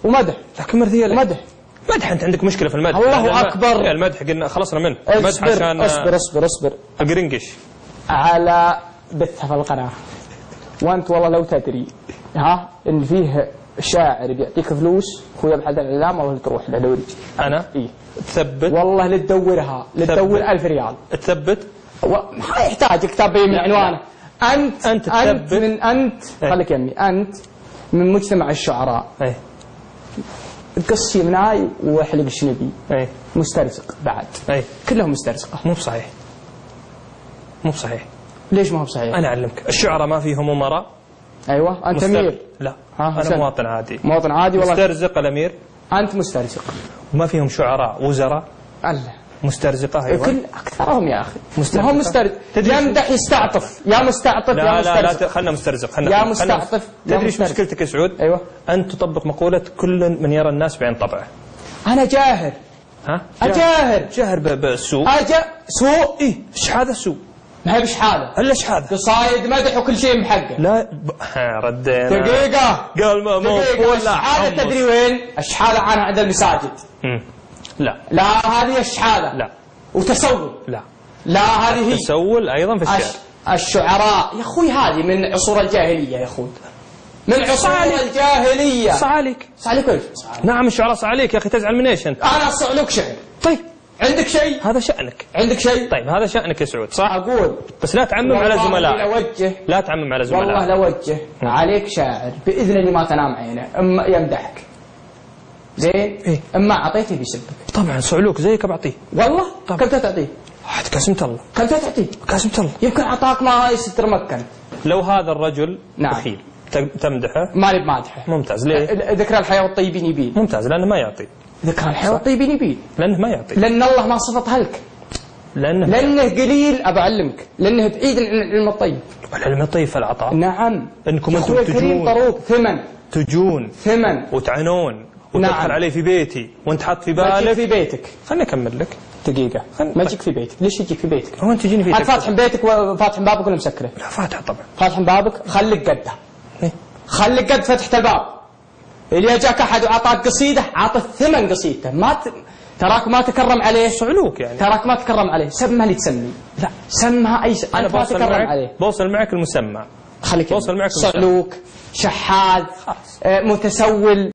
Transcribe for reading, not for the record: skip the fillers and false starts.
ومدح. لكن مرثية ومدح. مدح. أنت عندك مشكلة في المدح. الله أكبر. المدح قلنا خلصنا منه. اصبر عشان اصبر القرنقش على بثها في القناة. وأنت والله لو تدري إن فيه شاعر بيعطيك فلوس أخوي أبو حد الإعلام والله تروح له دوري. أنا؟ إيه. تثبت والله لتدورها لتدور 1000 ريال. تثبت؟ ما يحتاج كتاب من عنوانه. أنت خليك يمي أنت من مجتمع الشعراء. أي. قصي مناي وحلق الشنبي. أي. مسترزق بعد. أي. كلهم مسترزقة. مو بصحيح. مو بصحيح. ليش ما هو بصحيح؟ أنا أعلمك الشعراء ما فيهم أمراء. أيوة أنت أمير. لا أنا مواطن عادي. مواطن عادي والله. مسترزق الأمير. أنت مسترزق. وما فيهم شعراء وزراء. الله. مسترزقة أيوة. كل أكثرهم يا أخي. ما هم مسترزق. يمدح يستعطف. يا مستعطف لا يا مسترزق. لا خلنا مسترزق. يا مستعطف. تدري ايش مشكلتك يا سعود؟ أيوة. أنت تطبق مقولة كل من يرى الناس بعين طبعه. أنا جاهر. أجاهر. جاهر بالسوء. سوء. إيه إيش هذا سوء؟ ما هي بشحاذة. إلا إيش هذا؟ قصايد مدح وكل شيء محقق. لا ردينا. دقيقة. قال ما مو الشحاذة تدري وين؟ الشحاذة عنها عند المساجد. لا هذه الشحاذة. لا. وتسول. لا هذه هي. تسول أيضا في الشعر. الشعراء يا أخوي هذه من عصور الجاهلية يا أخوي. من عصور الجاهلية. صعاليك. صعاليك وين؟ نعم الشعراء صعاليك يا أخي تزعل من إيش أنت؟ أنا أصعلك شعر. طيب. عندك شيء؟ هذا شأنك. عندك شيء؟ طيب هذا شأنك يا سعود صح؟ أقول. بس لا تعمم على زملائك. لا تعمم على زملائك. والله لوجه عليك شاعر بإذن الله ما تنام عينه أما يمدحك. زين؟ إيه؟ أما أعطيته بيسبك. طبعا صعلوك زيك بعطيه. والله؟ طبعا. كم تعطيه؟ قسمت الله. كم تعطيه؟ قسمت الله. يمكن أعطاك ما يسترمكن. لو هذا الرجل نعم. بخيل تمدحه؟ ماني بمادحه. ممتاز. ليه؟ ذكر الحياة والطيبين يبين. ممتاز لأنه ما يعطي. ذكر الحياة والطيبين يبين. لأنه ما يعطي. لأن الله ما صفتها لك. لأنه قليل أبعلمك. لأنه بعيد عن العلم الطيب. العلم الطيب في العطاء. نعم. إنكم أنتم تجون. طروق تجون. ثمن. وتعنون. وتدخل علي في بيتي وانت حاط في بالك. ما في بيتك. خلني أكمل لك. دقيقة. ما يجيك في بيتك. ليش يجيك في بيتك؟ هو أنت تجيني في بيتك. فاتح بيتك وفاتح بابك ولا مسكره؟ لا فاتح طبعا. فاتح بابك خليك قده. خليك قد فتحت الباب. اللي جاك أحد وعطاك قصيدة عطى الثمن قصيدته. تراك ما تكرم عليه. صعلوك يعني. تراك ما تكرم عليه. سمها اللي تسمي. لا سمها أي أنا ما تكرم عليه. بوصل معك المسمى. خليك بوصل معك صعلوك شحاذ متسول.